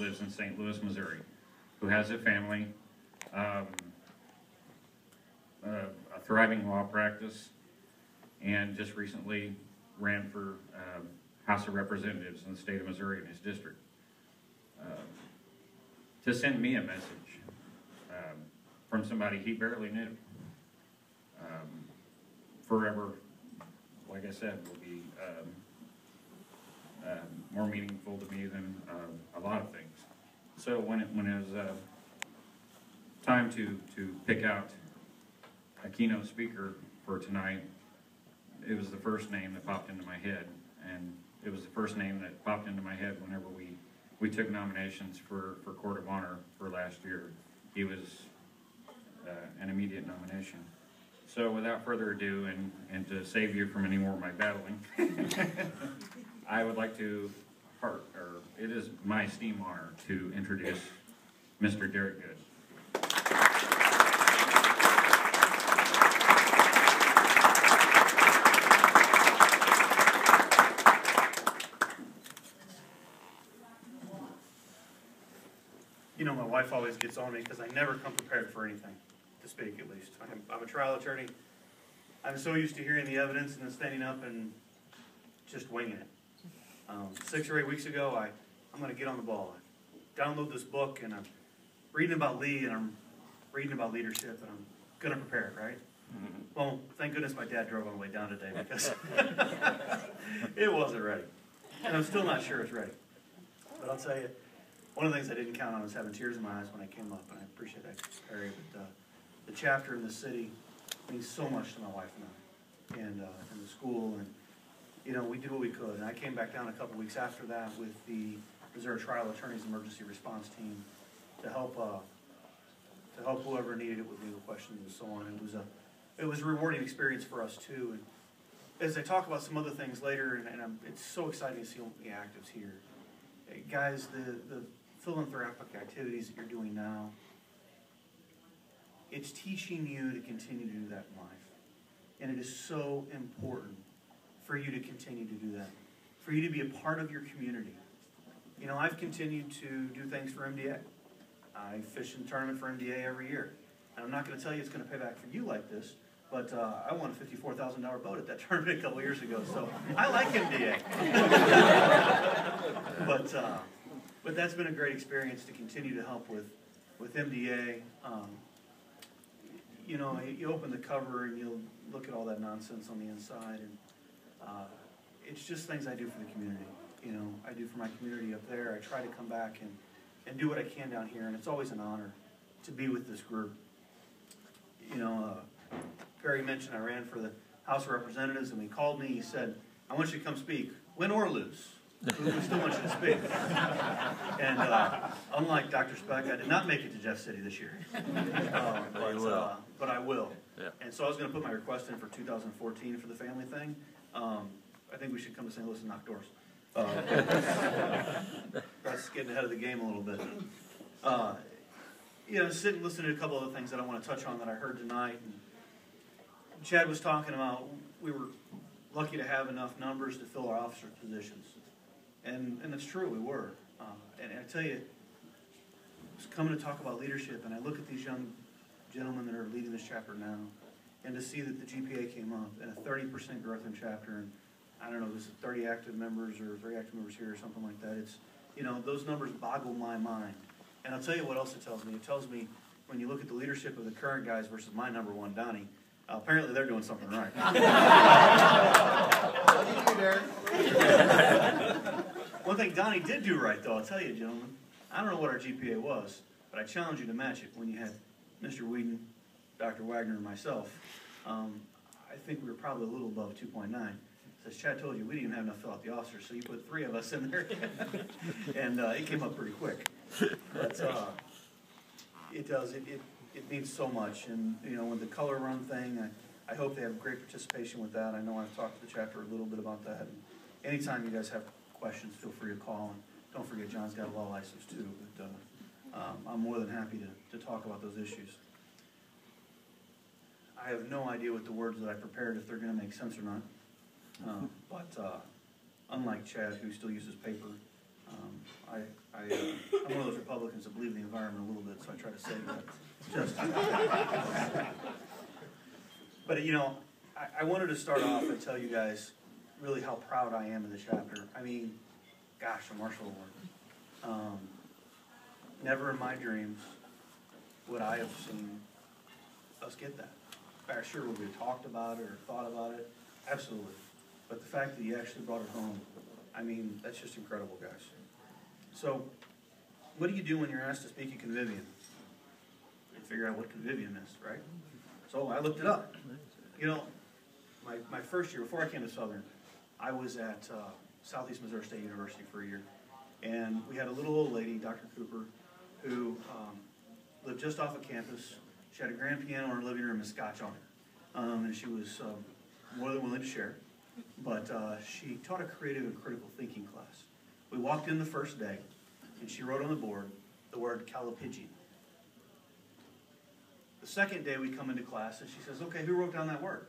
lives in St. Louis, Missouri, who has a family, a thriving law practice, and just recently ran for House of Representatives in the state of Missouri in his district. To send me a message from somebody he barely knew. Forever, like I said, will be more meaningful to me than a lot of things. So when it was time to pick out a keynote speaker for tonight, it was the first name that popped into my head, and it was the first name that popped into my head whenever we took nominations for Court of Honor for last year. He was an immediate nomination. So without further ado, and to save you from any more of my babbling, I would like to, it is my esteemed honor to introduce Mr. Derrick Good. You know, my wife always gets on me because I never come prepared for anything, to speak at least. I'm a trial attorney. I'm so used to hearing the evidence and then standing up and just winging it. 6 or 8 weeks ago, I'm going to get on the ball. I download this book, and I'm reading about Lee, and I'm reading about leadership, and I'm going to prepare it, right? Mm-hmm. Well, thank goodness my dad drove on the way down today because it wasn't ready. And I'm still not sure it's ready. But I'll tell you, one of the things I didn't count on was having tears in my eyes when I came up, and I appreciate that, Harry. But the chapter in the city means so much to my wife and I, and the school, and you know, we did what we could. And I came back down a couple weeks after that with the Missouri Trial Attorneys Emergency Response Team to help whoever needed it with legal questions and so on. It was a rewarding experience for us too. And as I talk about some other things later, and it's so exciting to see the actives here. Hey, guys, the philanthropic activities that you're doing now, it's teaching you to continue to do that in life. And it is so important for you to continue to do that, for you to be a part of your community. You know, I've continued to do things for MDA. I fish in the tournament for MDA every year. And I'm not going to tell you it's going to pay back for you like this, but I won a $54,000 boat at that tournament a couple years ago, so I like MDA. But that's been a great experience to continue to help with MDA. You know, you open the cover and you'll look at all that nonsense on the inside, and it's just things I do for the community. You know, I do for my community up there. I try to come back and do what I can down here, and it's always an honor to be with this group. You know, Perry mentioned I ran for the House of Representatives, and he called me. He said, "I want you to come speak, win or lose. We still want you to speak." And unlike Dr. Speck, I did not make it to Jeff City this year. But I will. Yeah. And so I was going to put my request in for 2014 for the family thing. I think we should come to St. Louis and knock doors. That's getting ahead of the game a little bit. You know, sit and listen to a couple other things that I want to touch on that I heard tonight. And Chad was talking about we were lucky to have enough numbers to fill our officer positions. And it's true, we were. And I tell you, I was coming to talk about leadership, and I look at these young gentlemen that are leading this chapter now, and to see that the GPA came up, and a 30% growth in chapter, and I don't know, this is 30 active members or 3 active members here or something like that. It's, you know, those numbers boggle my mind. And I'll tell you what else it tells me. It tells me when you look at the leadership of the current guys versus my number one, Donnie, apparently they're doing something right. What did you do, Derrick? One thing Donnie did do right, though, I'll tell you, gentlemen, I don't know what our GPA was, but I challenge you to match it when you had Mr. Whedon, Dr. Wagner, and myself. I think we were probably a little above 2.9. As Chad told you, we didn't even have enough to fill out the officers, so you put 3 of us in there, and it came up pretty quick. But it does. It means so much, and you know, with the color run thing, I hope they have great participation with that. I know I've talked to the chapter a little bit about that. And anytime you guys have questions, feel free to call, and don't forget John's got a law license too. But I'm more than happy to talk about those issues. I have no idea what the words that I prepared, if they're going to make sense or not. But unlike Chad, who still uses paper, I'm one of those Republicans that believe in the environment a little bit, so I try to save that. But, you know, I wanted to start off and tell you guys really how proud I am of the chapter. I mean, gosh, a Marshall Award. Never in my dreams would I have seen us get that. Sure, would we have talked about it or thought about it? Absolutely. But the fact that you actually brought it home, I mean, that's just incredible, guys. So, what do you do when you're asked to speak at convivium? You figure out what convivium is, right? So I looked it up. You know, my first year, before I came to Southern, I was at Southeast Missouri State University for a year. And we had a little old lady, Dr. Cooper, who lived just off of campus. She had a grand piano in her living room and scotch on it. And she was more than willing to share. But she taught a creative and critical thinking class. We walked in the first day, and she wrote on the board the word calipigian. The second day we come into class, and she says, okay, who wrote down that word?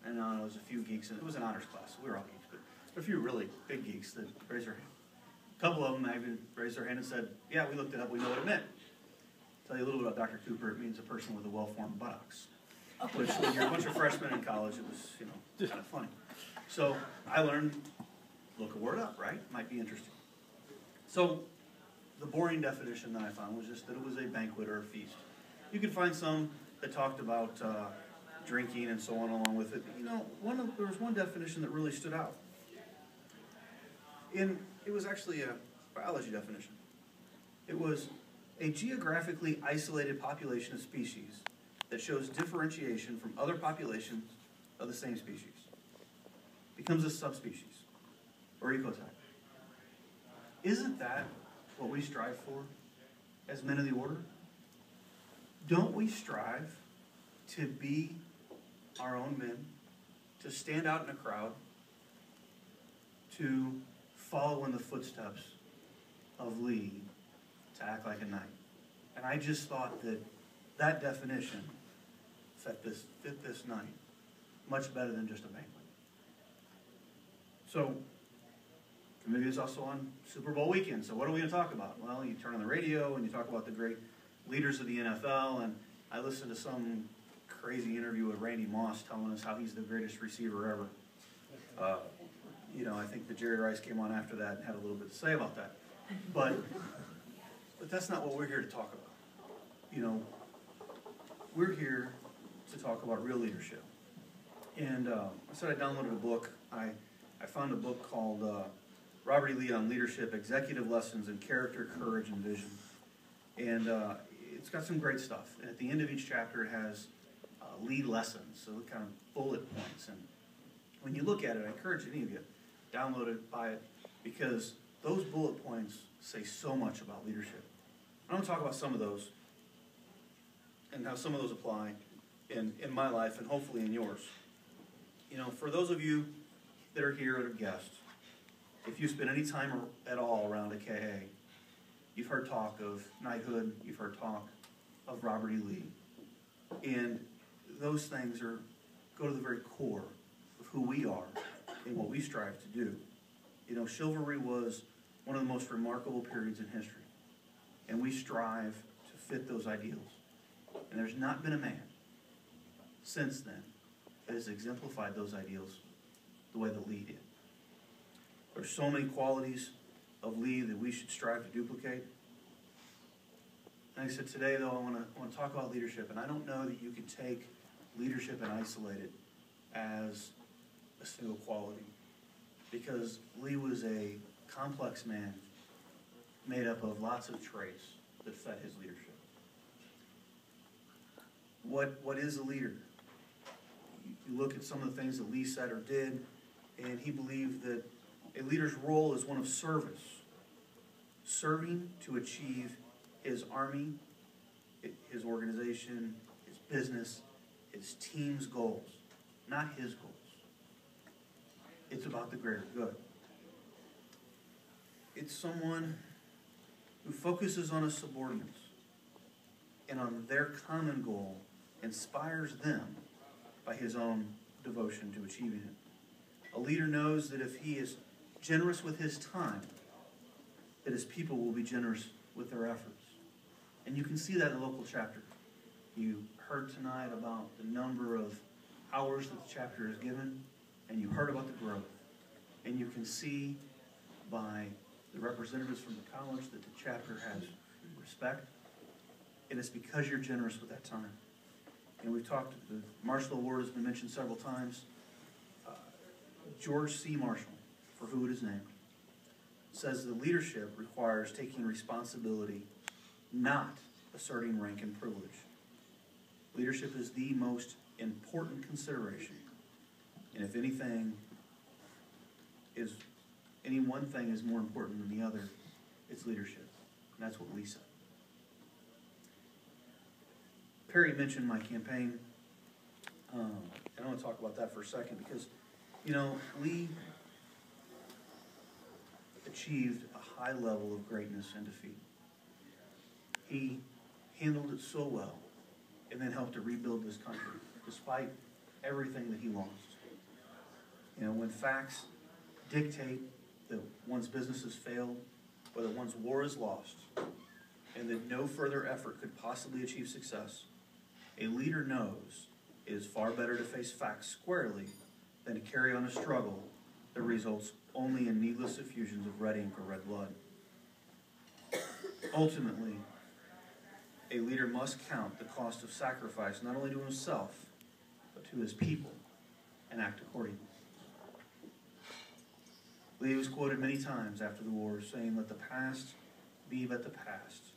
And there was a few geeks, and it was an honors class, so we were all geeks, but a few really big geeks that raised their hand. A couple of them even raised their hand and said, yeah, we looked it up, we know what it meant. I'll tell you a little bit about Dr. Cooper. It means a person with a well-formed buttocks. Which, when you're a bunch of freshmen in college, it was, you know, kind of funny. So I learned, look a word up, right? Might be interesting. So the boring definition that I found was just that it was a banquet or a feast. You could find some that talked about drinking and so on along with it. You know, there was one definition that really stood out. It was actually a biology definition. It was a geographically isolated population of species that shows differentiation from other populations of the same species. Becomes a subspecies or ecotype. Isn't that what we strive for as men of the order? Don't we strive to be our own men, to stand out in a crowd, to follow in the footsteps of Lee, to act like a knight? And I just thought that that definition fit this night much better than just a banquet. So, Convivium is also on Super Bowl weekend, so what are we going to talk about? Well, you turn on the radio and you talk about the great leaders of the NFL, and I listened to some crazy interview with Randy Moss telling us how he's the greatest receiver ever. You know, I think that Jerry Rice came on after that and had a little bit to say about that. But that's not what we're here to talk about. You know, we're here to talk about real leadership. And I said I downloaded a book. I found a book called Robert E. Lee on Leadership, Executive Lessons in Character, Courage, and Vision. And it's got some great stuff. And at the end of each chapter, it has lead lessons, so kind of bullet points. And when you look at it, I encourage any of you, download it, buy it, because those bullet points say so much about leadership. I'm going to talk about some of those and how some of those apply in my life and hopefully in yours. You know, for those of you that are here and are guests, if you spend any time at all around a KA, you've heard talk of knighthood, you've heard talk of Robert E. Lee. And those things go to the very core of who we are and what we strive to do. You know, chivalry was one of the most remarkable periods in history. And we strive to fit those ideals. And there's not been a man since then that has exemplified those ideals the way that Lee did. There's so many qualities of Lee that we should strive to duplicate. And I said today, though, I want to talk about leadership, and I don't know that you can take leadership and isolate it as a single quality, because Lee was a complex man made up of lots of traits that fed his leadership. What is a leader? You look at some of the things that Lee said or did, and he believed that a leader's role is one of service, serving to achieve his army, his organization, his business, his team's goals, not his goals. It's about the greater good. It's someone who focuses on his subordinates and on their common goal, inspires them by his own devotion to achieving it. A leader knows that if he is generous with his time, that his people will be generous with their efforts. And you can see that in the local chapter. You heard tonight about the number of hours that the chapter has given, and you heard about the growth. And you can see by the representatives from the college that the chapter has respect, and it's because you're generous with that time. And we've talked, the Marshall Award has been mentioned several times. George C. Marshall, for who it is named, says that leadership requires taking responsibility, not asserting rank and privilege. Leadership is the most important consideration. And if any one thing is more important than the other, it's leadership. And that's what Lee said. Perry mentioned my campaign. And I want to talk about that for a second because, you know, Lee achieved a high level of greatness and defeat. He handled it so well and then helped to rebuild this country despite everything that he lost. You know, when facts dictate that one's businesses failed or that one's war is lost and that no further effort could possibly achieve success, a leader knows it is far better to face facts squarely than to carry on a struggle that results only in needless effusions of red ink or red blood. Ultimately, a leader must count the cost of sacrifice not only to himself, but to his people, and act accordingly. Lee was quoted many times after the war saying, "Let the past be but the past.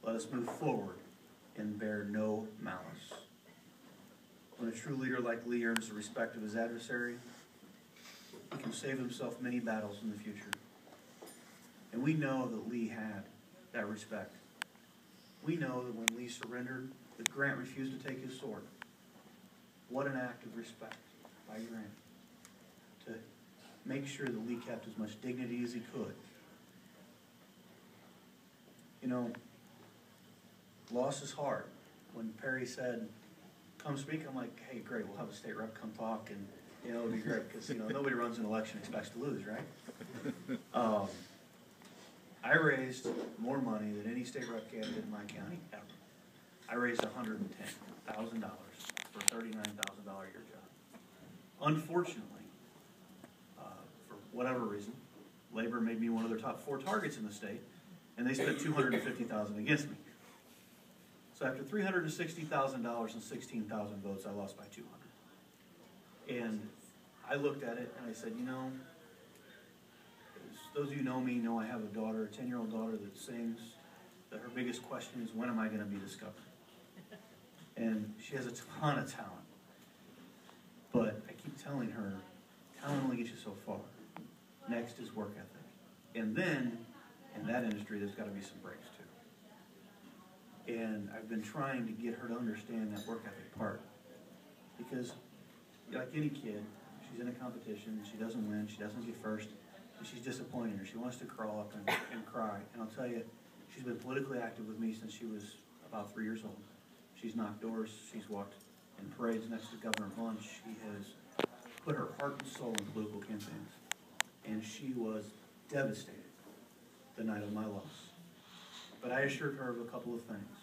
Let us move forward and bear no malice." When a true leader like Lee earns the respect of his adversary, he can save himself many battles in the future. And we know that Lee had that respect. We know that when Lee surrendered, that Grant refused to take his sword. What an act of respect by Grant to make sure that Lee kept as much dignity as he could. You know, loss is hard. When Perry said, "Come speak," I'm like, "Hey, great, we'll have a state rep come talk, and you know, it'll be great," because you know nobody runs an election and expects to lose, right? I raised more money than any state rep candidate in my county ever. I raised $110,000 for a $39,000 a year job. Unfortunately, for whatever reason, Labor made me one of their top 4 targets in the state, and they spent $250,000 against me. So after $360,000 and 16,000 votes, I lost by 200. And I looked at it and I said, you know, those of you who know me know I have a daughter, a 10-year-old daughter that sings, that her biggest question is, when am I going to be discovered? And she has a ton of talent. But I keep telling her, talent only gets you so far. Next is work ethic. And then, in that industry, there's got to be some breaks too. And I've been trying to get her to understand that work ethic part. Because, like any kid, she's in a competition, she doesn't win, she doesn't get first, and she's disappointed her. She wants to crawl up and cry. And I'll tell you, she's been politically active with me since she was about 3 years old. She's knocked doors, she's walked in parades next to Governor Bunch. She has put her heart and soul in political campaigns. And she was devastated the night of my loss. But I assured her of a couple of things.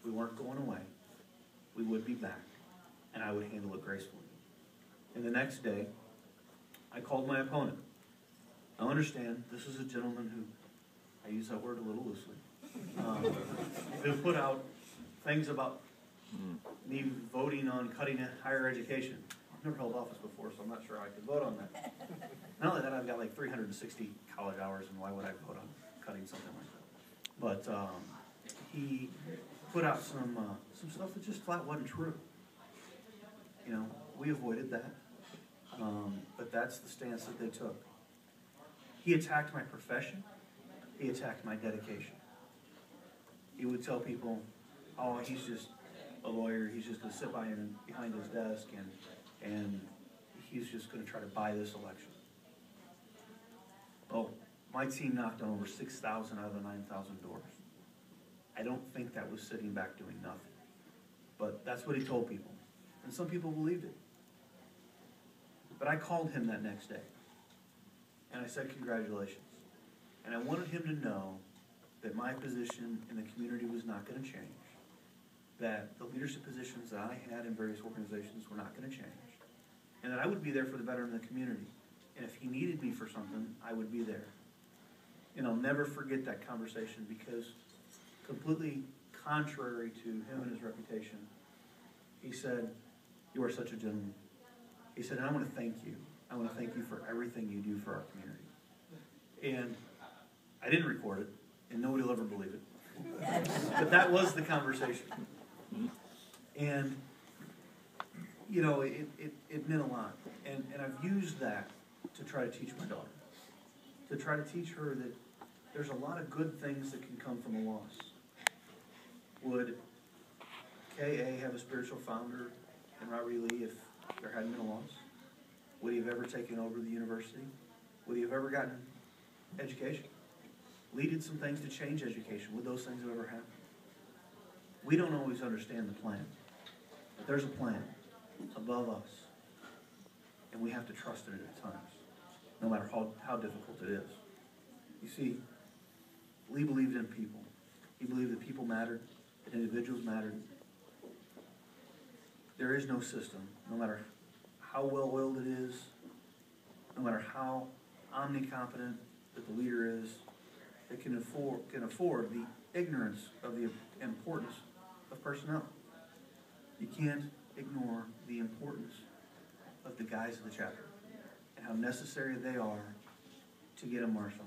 We weren't going away. We would be back. And I would handle it gracefully. And the next day, I called my opponent. Now understand, this is a gentleman who, I use that word a little loosely, who put out things about me voting on cutting higher education. I've never held office before, so I'm not sure I could vote on that. Not only that, I've got like 360 college hours, and why would I vote on cutting something like that? But he put out some stuff that just flat wasn't true. You know, we avoided that, but that's the stance that they took. He attacked my profession. He attacked my dedication. He would tell people, "Oh, he's just a lawyer. He's just going to sit behind his desk, and he's just going to try to buy this election." Well, my team knocked on over 6,000 out of the 9,000 doors. I don't think that was sitting back doing nothing. But that's what he told people. And some people believed it. But I called him that next day. And I said, "Congratulations." And I wanted him to know that my position in the community was not going to change, that the leadership positions that I had in various organizations were not going to change, and that I would be there for the betterment of the community. And if he needed me for something, I would be there. And I'll never forget that conversation, because completely contrary to him and his reputation, he said, "You are such a gentleman." He said, "And I want to thank you. I want to thank you for everything you do for our community." And I didn't record it, and nobody will ever believe it. But that was the conversation. And, you know, it meant a lot. And I've used that to try to teach my daughter. To try to teach her that there's a lot of good things that can come from a loss. Would KA have a spiritual founder in Robert E. Lee if there hadn't been a loss? Would he have ever taken over the university? Would he have ever gotten education? Lee did some things to change education. Would those things have ever happened? We don't always understand the plan, but there's a plan above us, and we have to trust in it at times, no matter how difficult it is. You see, Lee believed in people. He believed that people mattered, that individuals mattered. There is no system, no matter how well-oiled it is, no matter how omnicompetent that the leader is, that can afford the ignorance of the importance of personnel. You can't ignore the importance of the guys of the chapter and how necessary they are to get a marshal,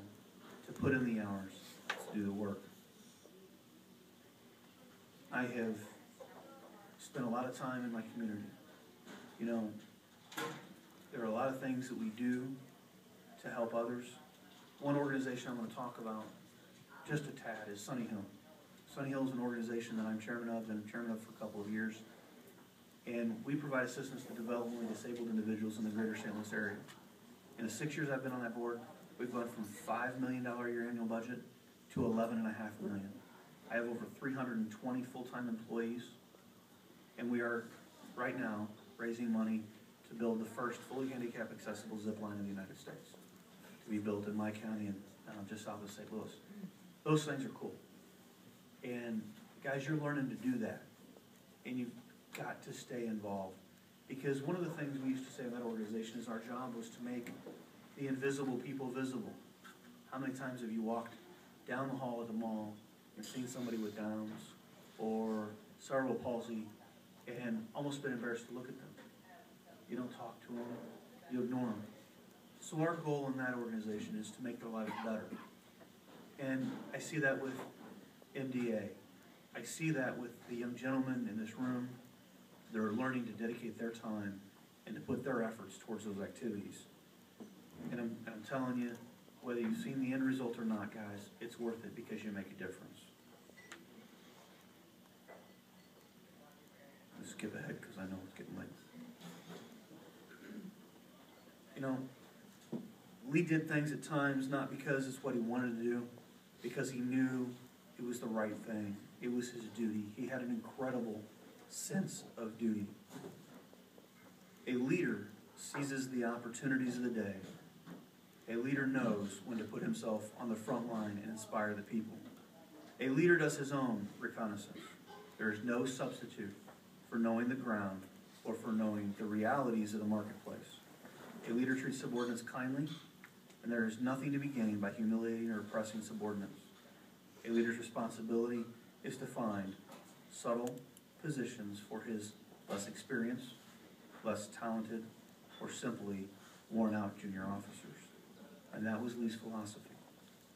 to put in the hours, to do the work. I have spent a lot of time in my community. You know, there are a lot of things that we do to help others. One organization I'm going to talk about just a tad is Sunny Hill. Sunny Hill is an organization that I'm chairman of, been chairman of for a couple of years. And we provide assistance to developmentally disabled individuals in the greater St. Louis area. In the 6 years I've been on that board, we've gone from $5 million a year annual budget to $11.5 million. I have over 320 full-time employees, and we are right now raising money to build the first fully handicap accessible zip line in the United States, to be built in my county and just south of St. Louis. Those things are cool. And guys, you're learning to do that. And you've got to stay involved. Because one of the things we used to say in that organization is our job was to make the invisible people visible. How many times have you walked down the hall at the mall and seen somebody with Downs or cerebral palsy and almost been embarrassed to look at them? You don't talk to them. You ignore them. So our goal in that organization is to make their lives better. And I see that with MDA. I see that with the young gentlemen in this room. They're learning to dedicate their time and to put their efforts towards those activities. And I'm telling you, whether you've seen the end result or not, guys, it's worth it because you make a difference. Let's skip ahead because I know it's getting late. You know, Lee did things at times not because it's what he wanted to do, because he knew it was the right thing. It was his duty. He had an incredible sense of duty. A leader seizes the opportunities of the day. A leader knows when to put himself on the front line and inspire the people. A leader does his own reconnaissance. There is no substitute for knowing the ground or for knowing the realities of the marketplace. A leader treats subordinates kindly, and there is nothing to be gained by humiliating or oppressing subordinates. A leader's responsibility is to find subtle positions for his less experienced, less talented, or simply worn-out junior officers. And that was Lee's philosophy.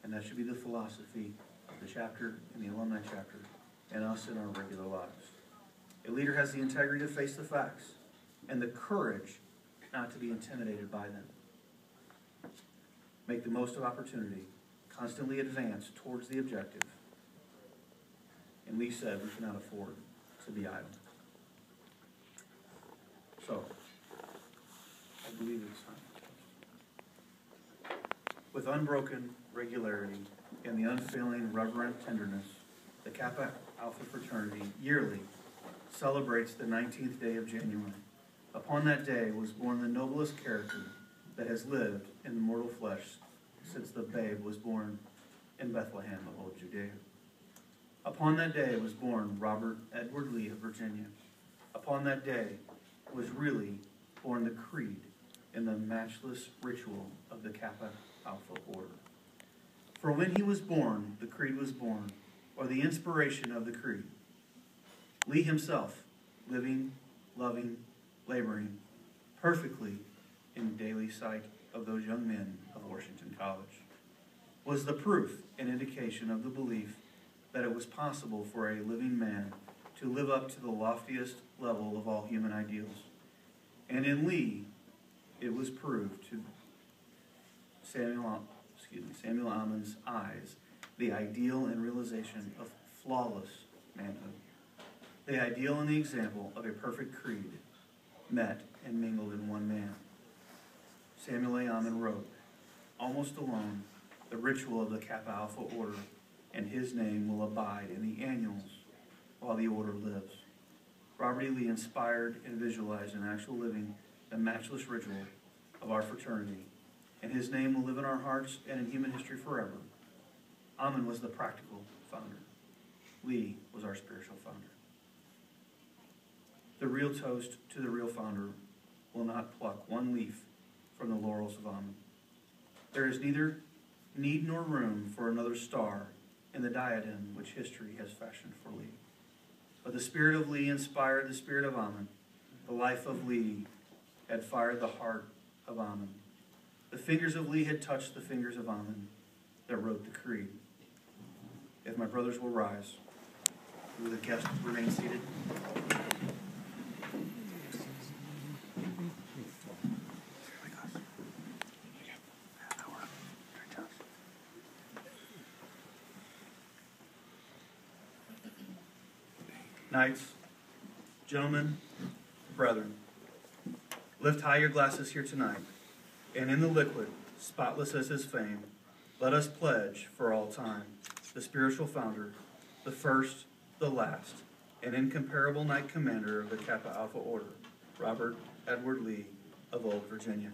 And that should be the philosophy of the chapter and the alumni chapter and us in our regular lives. A leader has the integrity to face the facts and the courage not to be intimidated by them. Make the most of opportunity, constantly advance towards the objective. And Lee said we cannot afford to be idle. So, I believe it's time. With unbroken regularity and the unfailing reverent tenderness, the Kappa Alpha fraternity yearly celebrates the 19th day of January. Upon that day was born the noblest character that has lived in the mortal flesh since the babe was born in Bethlehem of old Judea. Upon that day was born Robert Edward Lee of Virginia. Upon that day was really born the creed in the matchless ritual of the Kappa Alpha Order. For when he was born, the creed was born, or the inspiration of the creed. Lee himself, living, loving, laboring, perfectly in daily sight of those young men of Washington College, was the proof and indication of the belief that it was possible for a living man to live up to the loftiest level of all human ideals. And in Lee, it was proved to Samuel Ammon's eyes, the ideal and realization of flawless manhood. The ideal and the example of a perfect creed met and mingled in one man. Samuel A. Ammon wrote, almost alone, the ritual of the Kappa Alpha Order, and his name will abide in the annuals while the order lives. Robert E. Lee inspired and visualized in actual living the matchless ritual of our fraternity, and his name will live in our hearts and in human history forever. Ammon was the practical founder. Lee was our spiritual founder. The real toast to the real founder will not pluck one leaf from the laurels of Ammon. There is neither need nor room for another star in the diadem which history has fashioned for Lee. But the spirit of Lee inspired the spirit of Ammon. The life of Lee had fired the heart of Ammon. The fingers of Lee had touched the fingers of Ammon that wrote the creed. If my brothers will rise, will the guests remain seated? Knights, gentlemen, brethren, lift high your glasses here tonight, and in the liquid, spotless as his fame, let us pledge for all time the spiritual founder, the first, the last, and incomparable knight commander of the Kappa Alpha Order, Robert Edward Lee of Old Virginia.